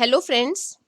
Hello friends,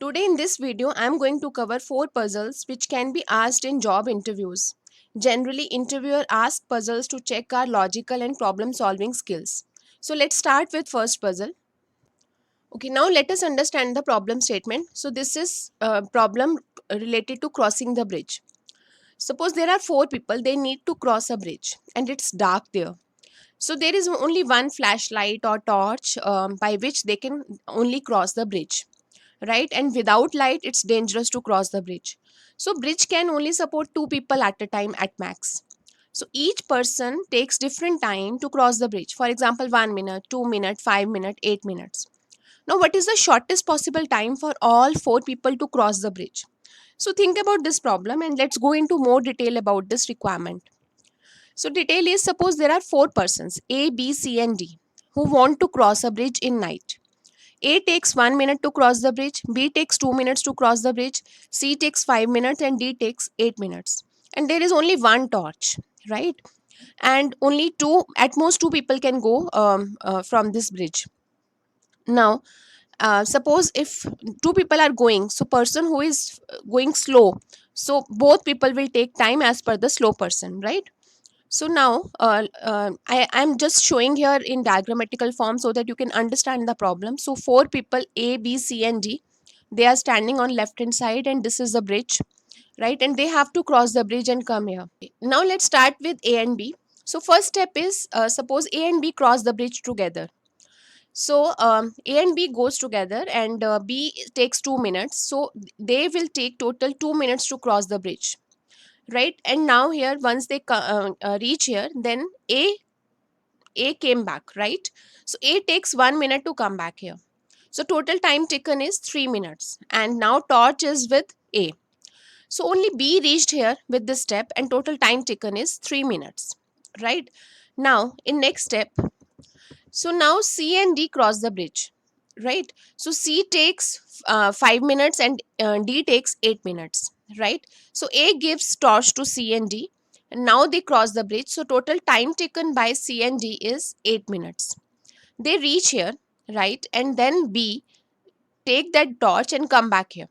today in this video I am going to cover 4 puzzles which can be asked in job interviews. Generally interviewer asks puzzles to check our logical and problem solving skills. So let's start with first puzzle. Okay, now let us understand the problem statement. So this is a problem related to crossing the bridge. Suppose there are 4 people, they need to cross a bridge and it's dark there. So there is only one flashlight or torch by which they can only cross the bridge, right? And without light it's dangerous to cross the bridge. So bridge can only support 2 people at a time at max. So each person takes different time to cross the bridge. For example, 1 minute, 2 minute, 5 minute, 8 minutes. Now what is the shortest possible time for all 4 people to cross the bridge? So think about this problem and let's go into more detail about this requirement. So detail is, suppose there are 4 persons A, B, C and D who want to cross a bridge in night. A takes 1 minute to cross the bridge, B takes 2 minutes to cross the bridge, C takes 5 minutes and D takes 8 minutes. And there is only one torch, right? And only at most 2 people can go from this bridge. Now, suppose if 2 people are going, so person who is going slow, so both people will take time as per the slow person, right? So now I'm just showing here in diagrammatical form so that you can understand the problem. So 4 people A, B, C and D, they are standing on left hand side and this is the bridge, right? And they have to cross the bridge and come here. Now let's start with A and B. So first step is, suppose A and B cross the bridge together. So A and B goes together and B takes 2 minutes. So they will take total 2 minutes to cross the bridge, right? And now here once they reach here, then A came back, right? So A takes 1 minute to come back here. So total time taken is 3 minutes. And now torch is with A. So only B reached here with this step and total time taken is 3 minutes, right? Now in next step, so now C and D cross the bridge, right? So C takes 5 minutes and D takes 8 minutes, right? So A gives torch to C and D and now they cross the bridge. So total time taken by C and D is 8 minutes. They reach here, right? And then B take that torch and come back here,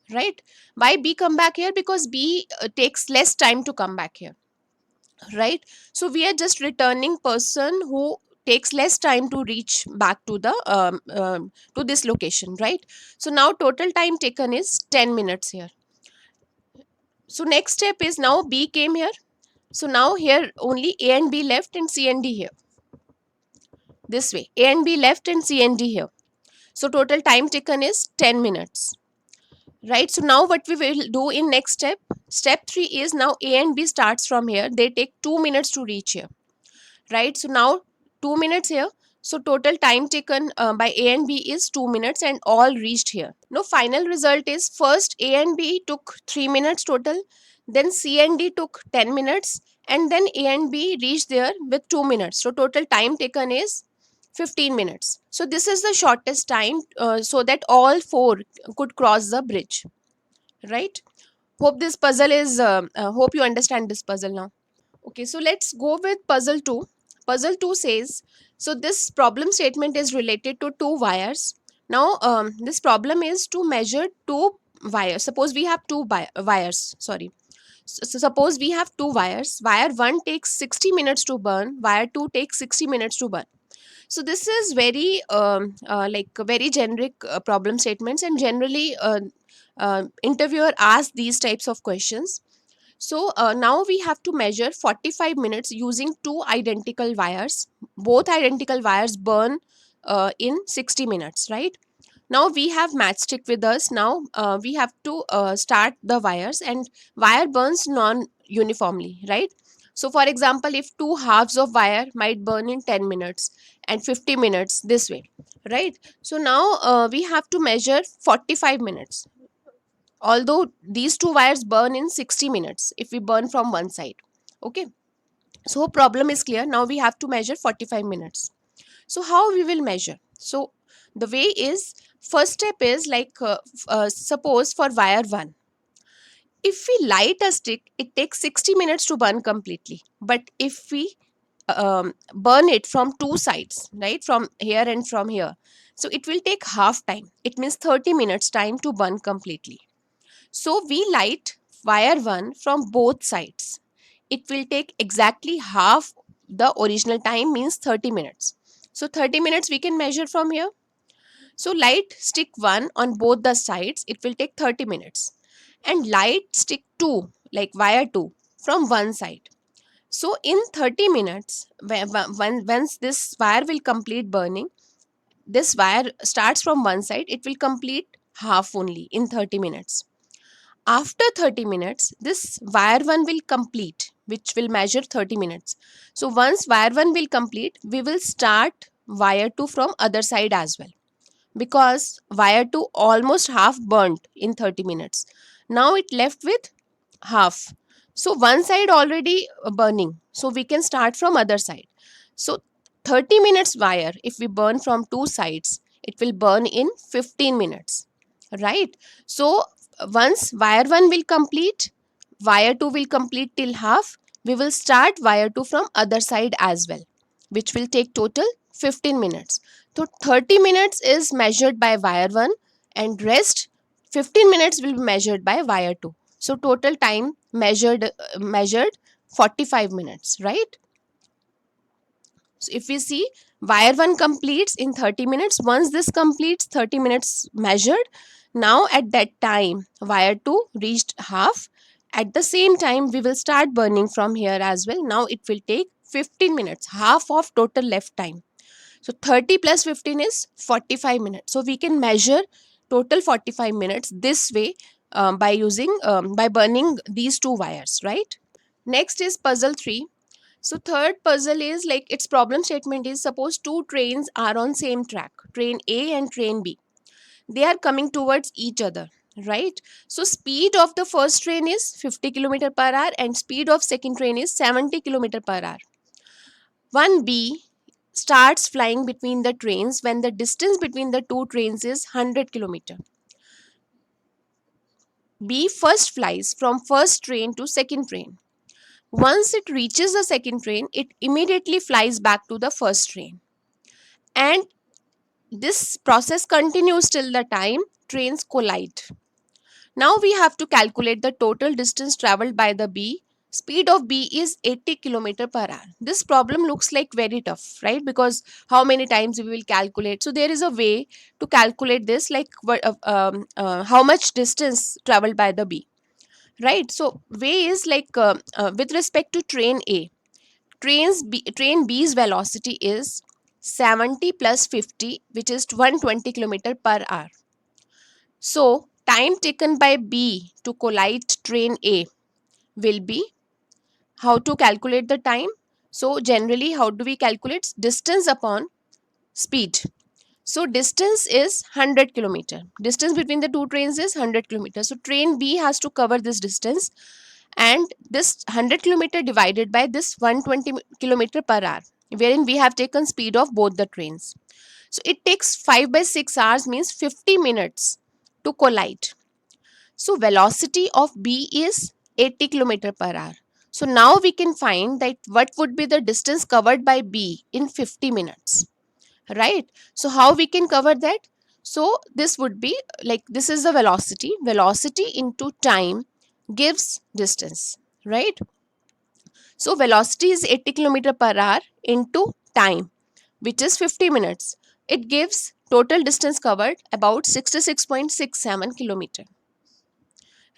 right? Why B come back here? Because B takes less time to come back here, right? So we are just returning person who takes less time to reach back to the to this location, right? So now total time taken is 10 minutes here. So next step is, now B came here. So now here only A and B left and C and D here. This way A and B left and C and D here. So total time taken is 10 minutes, right? So now what we will do in next step, step 3 is, now A and B starts from here. They take 2 minutes to reach here, right? So now 2 minutes here. So total time taken by A and B is 2 minutes and all reached here. Now final result is, first A and B took 3 minutes total, then C and D took 10 minutes and then A and B reached there with 2 minutes. So total time taken is 15 minutes. So this is the shortest time so that all 4 could cross the bridge, right? Hope this puzzle is hope you understand this puzzle now. Okay, so let's go with puzzle 2. Puzzle 2 says, so this problem statement is related to 2 wires. Now this problem is to measure 2 wires. Suppose we have 2 wires, sorry. So suppose we have 2 wires. Wire 1 takes 60 minutes to burn, wire 2 takes 60 minutes to burn. So this is very like very generic problem statements, and generally interviewer asks these types of questions. So now we have to measure 45 minutes using 2 identical wires. Both identical wires burn in 60 minutes, right? Now we have matchstick with us. Now we have to start the wires, and wire burns non-uniformly, right? So for example, if 2 halves of wire might burn in 10 minutes and 50 minutes this way, right? So now we have to measure 45 minutes. Although these 2 wires burn in 60 minutes if we burn from one side. Okay. So problem is clear. Now we have to measure 45 minutes. So how we will measure? So the way is, first step is like suppose for wire 1, if we light a stick, it takes 60 minutes to burn completely. But if we burn it from two sides, right, from here and from here. So it will take half time. It means 30 minutes time to burn completely. So we light wire 1 from both sides. It will take exactly half the original time, means 30 minutes. So 30 minutes we can measure from here. So light stick 1 on both the sides, it will take 30 minutes. And light stick 2, like wire 2, from one side. So in 30 minutes, once this wire will complete burning, this wire starts from one side, it will complete half only in 30 minutes. After 30 minutes, this wire 1 will complete, which will measure 30 minutes. So once wire 1 will complete, we will start wire 2 from other side as well, because wire 2 almost half burnt in 30 minutes. Now it left with half. So one side already burning, so we can start from other side. So 30 minutes wire, if we burn from two sides, it will burn in 15 minutes, right? So once wire 1 will complete, wire 2 will complete till half, we will start wire 2 from other side as well, which will take total 15 minutes. So 30 minutes is measured by wire 1, and rest 15 minutes will be measured by wire 2. So total time measured 45 minutes, right? So if we see, wire 1 completes in 30 minutes. Once this completes 30 minutes measured, now at that time wire 2 reached half. At the same time we will start burning from here as well. Now it will take 15 minutes, half of total left time. So 30 plus 15 is 45 minutes. So we can measure total 45 minutes this way, by burning these two wires, right? Next is puzzle 3. So third puzzle is like, its problem statement is, suppose two trains are on same track, train A and train B. They are coming towards each other, right? So speed of the first train is 50 kilometer per hour and speed of second train is 70 kilometer per hour. One B starts flying between the trains when the distance between the two trains is 100 kilometer. B first flies from first train to second train. Once it reaches the second train, it immediately flies back to the first train. And this process continues till the time trains collide. Now we have to calculate the total distance traveled by the B. Speed of B is 80 kilometer per hour. This problem looks like very tough, right? Because how many times we will calculate? So there is a way to calculate this, like how much distance traveled by the B, right? So way is like, with respect to train A, train B's velocity is 70 plus 50, which is 120 kilometer per hour. So time taken by B to collide train A will be, how to calculate the time? So generally, how do we calculate? Distance upon speed. So distance is 100 kilometer. Distance between the two trains is 100 kilometers. So train B has to cover this distance, and this 100 kilometer divided by this 120 kilometer per hour, wherein we have taken speed of both the trains. So it takes 5 by 6 hours, means 50 minutes to collide. So velocity of B is 80 kilometer per hour. So now we can find that what would be the distance covered by B in 50 minutes, right? So how we can cover that? So this would be like, this is the velocity into time gives distance, right? So velocity is 80 kilometer per hour into time, which is 50 minutes. It gives total distance covered about 66.67 kilometer,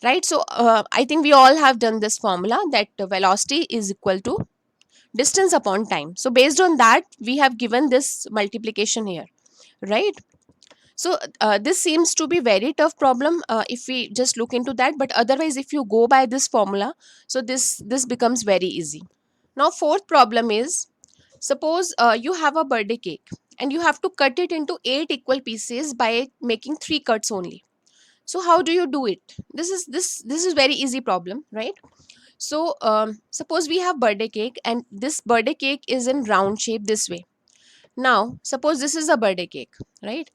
right? So I think we all have done this formula, that velocity is equal to distance upon time. So based on that, we have given this multiplication here, right? So this seems to be very tough problem, if we just look into that, but otherwise if you go by this formula, so this becomes very easy. Now fourth problem is, suppose you have a birthday cake and you have to cut it into 8 equal pieces by making 3 cuts only. So how do you do it? This is very easy problem, right? So suppose we have birthday cake, and this birthday cake is in round shape this way. Now suppose this is a birthday cake, right?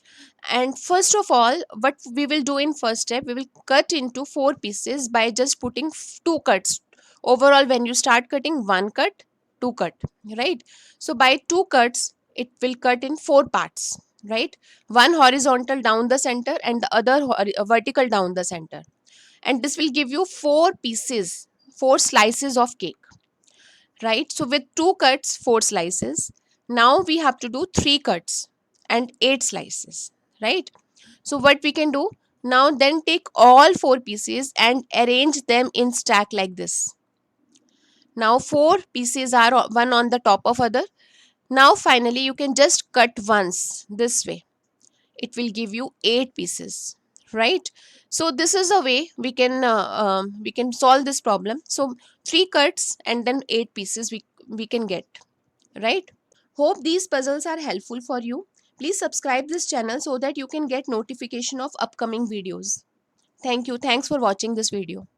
And first of all, what we will do in first step, we will cut into 4 pieces by just putting 2 cuts. Overall, when you start cutting, 1 cut, two cut, right? So by two cuts, it will cut in four parts, right? One horizontal down the center and the other vertical down the center. And this will give you four pieces, four slices of cake, right? So with two cuts, four slices. Now we have to do three cuts and eight slices, right? So what we can do now, then take all four pieces and arrange them in stack like this. Now four pieces are one on the top of other. Now finally you can just cut once this way. It will give you eight pieces, right? So this is a way we can solve this problem. So three cuts and then eight pieces we can get, right? Hope these puzzles are helpful for you. Please subscribe this channel so that you can get notification of upcoming videos. Thank you. Thanks for watching this video.